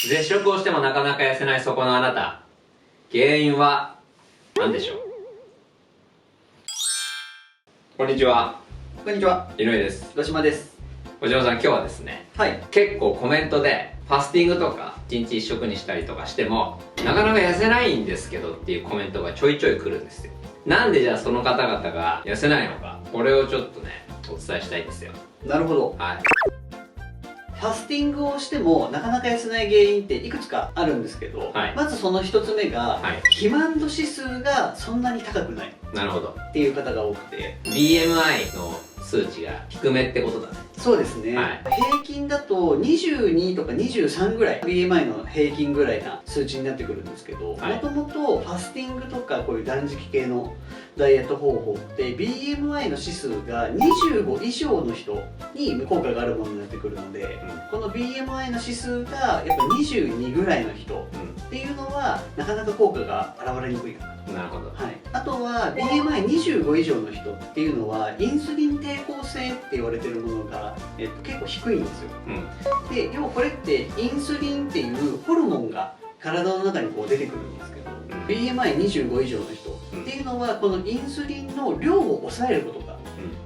絶食をしてもなかなか痩せないそこのあなた、原因は何でしょう？こんにちは。こんにちは。井上です。広島です。小島さん、今日はですね、はい。結構コメントでファスティングとか1日1食にしたりとかしてもなかなか痩せないんですけどっていうコメントがちょいちょい来るんですよ。なんでじゃあその方々が痩せないのか、これをちょっとねお伝えしたいんですよ。なるほど。はい。ファスティングをしてもなかなか痩せない原因っていくつかあるんですけど、はい、まずその一つ目が、はい、肥満度指数がそんなに高くない。なるほど。っていう方が多くて、 BMI の数値が低めってことだね。そうですね、はい、平均だと22とか23ぐらい BMI の平均ぐらいな数値になってくるんですけど、もともとファスティングとかこういう断食系のダイエット方法って BMI の指数が25以上の人に効果があるものになってくるので、この BMI の指数がやっぱ22ぐらいの人っていうのはなかなか効果が現れにくいかなと。なるほど。はい、あとは BMI25 以上の人っていうのはインスリン抵抗性って言われてるものが、結構低いんですよ。で要はこれってインスリンっていうホルモンが体の中にこう出てくるんですけど、BMI25 以上の人っていうのはこのインスリンの量を抑えることが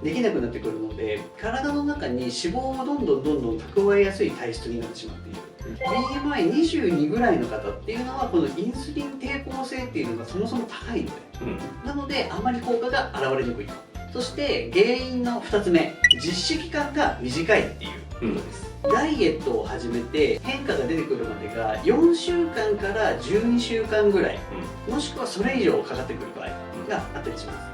できなくなってくるので、体の中に脂肪をどんどん蓄えやすい体質になってしまっている。BMI22 ぐらいの方っていうのはこのインスリン抵抗性っていうのがそもそも高いので、なのであまり効果が現れにくいと。そして原因の2つ目、実施期間が短いっていうことです。ダイエットを始めて変化が出てくるまでが4週間から12週間ぐらい、もしくはそれ以上かかってくる場合があったりします。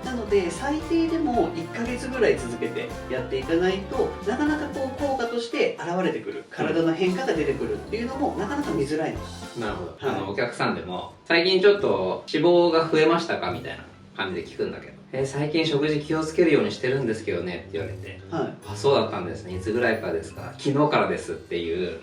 なので最低でも1ヶ月ぐらい続けてやっていかないとなかなかこう効果として現れてくる体の変化が出てくるっていうのもなかなか見づらいのかな。なるほど。はい、お客さんでも最近ちょっと脂肪が増えましたかみたいな感じで聞くんだけど、最近食事気をつけるようにしてるんですけどねって言われて、はい、あ、そうだったんですね、いつぐらいからですか、昨日からですっていう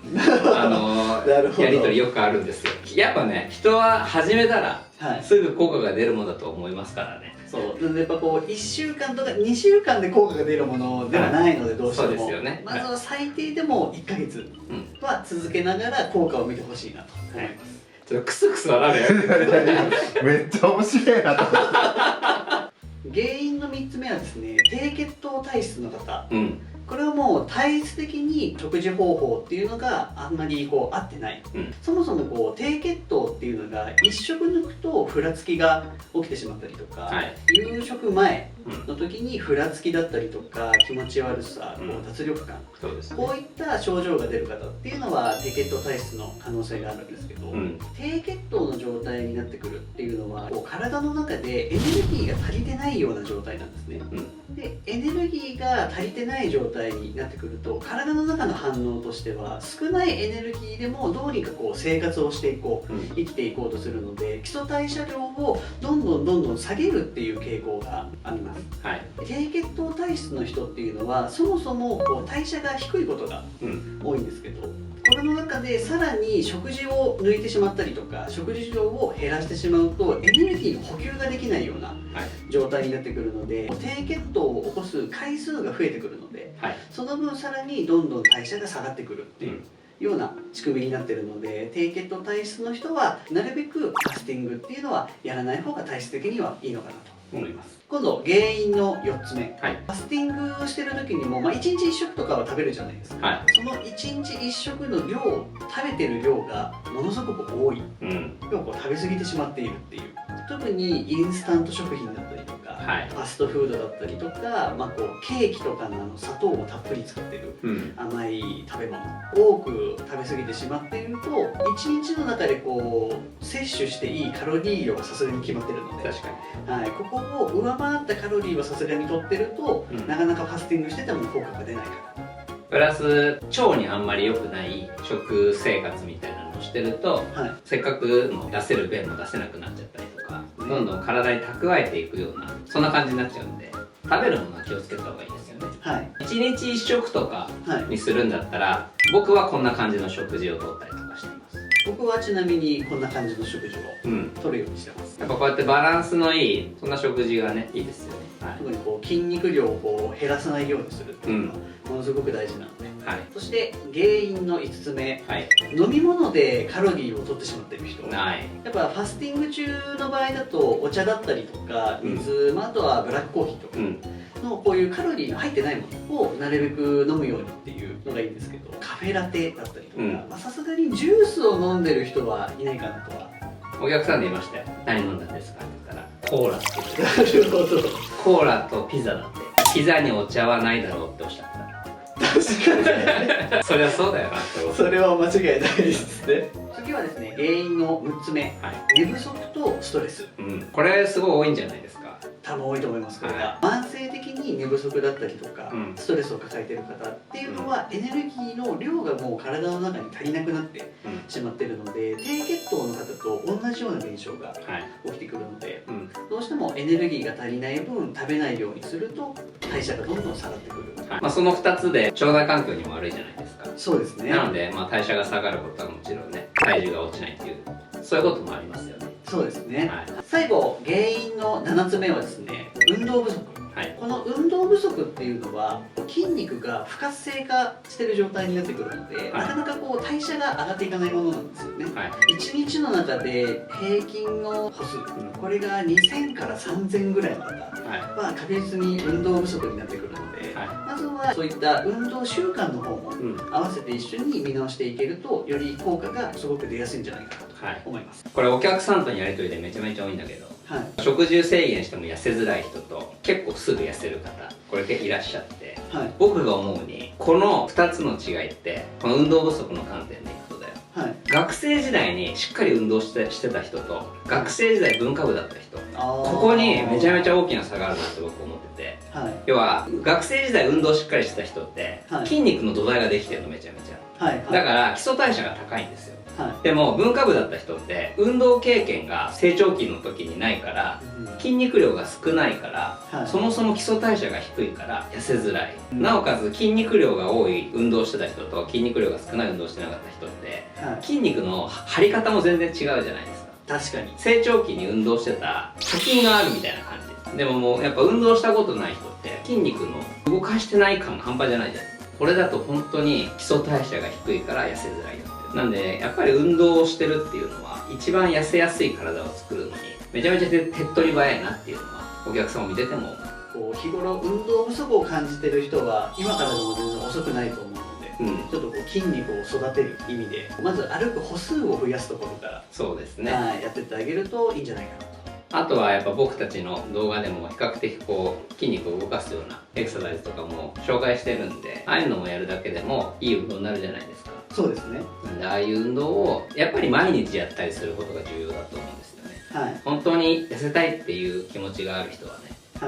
やり取りよくあるんですよ。やっぱね、人は始めたら、はい、すぐ効果が出るものだと思いますからね。そうなのでやっぱこう1週間とか2週間で効果が出るものではないので、どうしても、そうですよね、まずは最低でも1ヶ月は続けながら効果を見てほしいなと思います。ちょっとクスクス笑うよめっちゃ面白いなと思って原因の3つ目はですね、低血糖体質の方、これはもう体質的に食事方法っていうのがあんまりこう合ってない、そもそもこう低血糖っていうのが1食抜くとふらつきが起きてしまったりとか、はい、夕食前の時にふらつきだったりとか気持ち悪さ、こう脱力感、そうですね、こういった症状が出る方っていうのは低血糖体質の可能性があるんですけど、低血糖の状態になってくるっていうのはこう体の中でエネルギーが足りてないような状態なんですね。でエネルギーが足りてない状態になってくると体の中の反応としては少ないエネルギーでもどうにかこう生活をしていこう、生きていこうとするので基礎代謝量をどんどん下げるっていう傾向があります。はい、低血糖体質の人っていうのはそもそもこう代謝が低いことが多いんですけど、これの中でさらに食事を抜いてしまったりとか食事量を減らしてしまうとエネルギーの補給ができないような状態になってくるので、低血糖を起こす回数が増えてくるので、その分さらにどんどん代謝が下がってくるっていうような仕組みになっているので、低血糖体質の人はなるべくファスティングっていうのはやらない方が体質的にはいいのかなと思います。今度原因の4つ目、ファスティングをしてる時にも、1日1食とかは食べるじゃないですか、その1日1食の量、食べてる量がものすごく多い、要はこう食べ過ぎてしまっているっていう、特にインスタント食品だったりとか、ファストフードだったりとか、こうケーキとかの砂糖をたっぷり使ってる甘い食べ物多く食べ過ぎてしまっていると1日の中でこう摂取していいカロリー量がさすがに決まってるので、確かに、ここを上回ったカロリーをさすがに取ってると、なかなかファスティングしてても効果が出ないから。プラス腸にあんまり良くない食生活みたいなのをしてると、せっかくの出せる便も出せなくなっちゃったりとか、どんどん体に蓄えていくようなそんな感じになっちゃうんで、食べるものは気をつけた方がいいですよね。1日1食とかにするんだったら、僕はこんな感じの食事をとったりとかしています。僕はちなみにこんな感じの食事をとるようにしてます。やっぱこうやってバランスのいいそんな食事がね、いいですよね。特にこう筋肉量をこう減らさないようにするっていうのはものすごく大事なので。はい、そして原因の5つ目、はい、飲み物でカロリーを取ってしまっている人。ない。やっぱファスティング中の場合だとお茶だったりとか水、あとはブラックコーヒーとかのこういうカロリーの入ってないものをなるべく飲むようにっていうのがいいんですけど、カフェラテだったりとか、さすがにジュースを飲んでる人はいないかなとは。お客さんで言いましたよ。何飲んだんですかって言ったらコーラって言ってなるほど。コーラとピザだって。ピザにお茶はないだろうっておっしゃった。確かにそりゃそうだよなって思う。それは間違いないですね。次はですね、原因の6つ目、寝不足とストレス。これすごい多いんじゃないですか。多分多いと思います。これが慢性的に寝不足だったりとか、ストレスを抱えている方っていうのは、エネルギーの量がもう体の中に足りなくなってしまっているので、低血糖の方と同じような現象が起きてくるので、どうしてもエネルギーが足りない分食べないようにすると代謝がどんどん下がってくる。その2つで腸内環境にも悪いじゃないですか。そうですね。なので、代謝が下がることはもちろんね、体重が落ちないっていう、そういうこともありますよね。そうですね。最後、原因の7つ目はですね、運動不足。この運動不足っていうのは筋肉が不活性化してる状態になってくるので、なかなかこう代謝が上がっていかないものなんですよね。1日の中で平均の歩数、これが2000から3000ぐらいの方は確実に運動不足になってくるので、まずはそういった運動習慣の方も合わせて一緒に見直していけると、より効果がすごく出やすいんじゃないかなと思います。これお客さんとのやり取りでめちゃめちゃ多いんだけど、食事制限しても痩せづらい人と結構すぐ痩せる方、これいらっしゃって、僕が思うにこの2つの違いって、この運動不足の観点でいくとだよ、学生時代にしっかり運動してた人と学生時代文化部だった人、ここにめちゃめちゃ大きな差があるなって僕思ってて、要は学生時代運動しっかりしてた人って筋肉の土台ができてるの、めちゃめちゃだから基礎代謝が高いんですよ。でも文化部だった人って運動経験が成長期の時にないから、筋肉量が少ないから、そもそも基礎代謝が低いから痩せづらい、なおかつ筋肉量が多い運動してた人と筋肉量が少ない運動してなかった人って、筋肉の張り方も全然違うじゃないですか。確かに成長期に運動してた貯金があるみたいな感じでも、もうやっぱ運動したことない人って筋肉の動かしてない感半端じゃないじゃないですか。これだと本当に基礎代謝が低いから痩せづらいよ。なんでやっぱり運動をしてるっていうのは一番痩せやすい体を作るのにめちゃめちゃ手っ取り早いなっていうのはお客さんを見ててもこう日頃運動不足を感じてる人は今からでも全然遅くないと思うので、ちょっとこう筋肉を育てる意味でまず歩く歩数を増やすところからそうですね、やってってあげるといいんじゃないかなと。あとはやっぱ僕たちの動画でも比較的こう筋肉を動かすようなエクササイズとかも紹介してるんで、ああいうのもやるだけでもいい運動になるじゃないですか。そうですね。なんでああいう運動をやっぱり毎日やったりすることが重要だと思うんですよね。本当に痩せたいっていう気持ちがある人は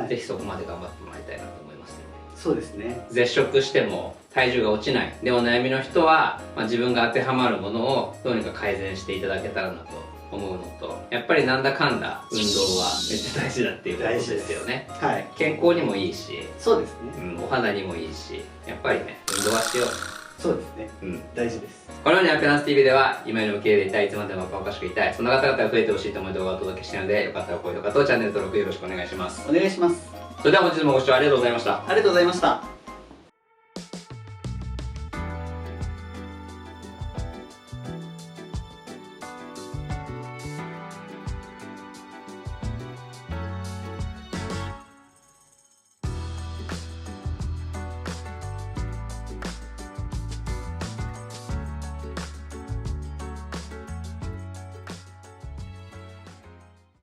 ね、ぜひそこまで頑張ってもらいたいなと思いますよね。そうですね。絶食しても体重が落ちないでお悩みの人は、自分が当てはまるものをどうにか改善していただけたらなと思うのと、やっぱりなんだかんだ運動はめっちゃ大事だっていうことですよね。健康にもいいし、そうですね、お肌にもいいし、やっぱりね運動はしよう。そうですね、大事です。このようにアペランス TV では今よりも綺麗でいたい、いつまでも若々しくいたい、そんな方々が増えてほしいと思う動画をお届けしているので、よかったら高評価とチャンネル登録よろしくお願いします。お願いします。それでは本日もご視聴ありがとうございました。ありがとうございました。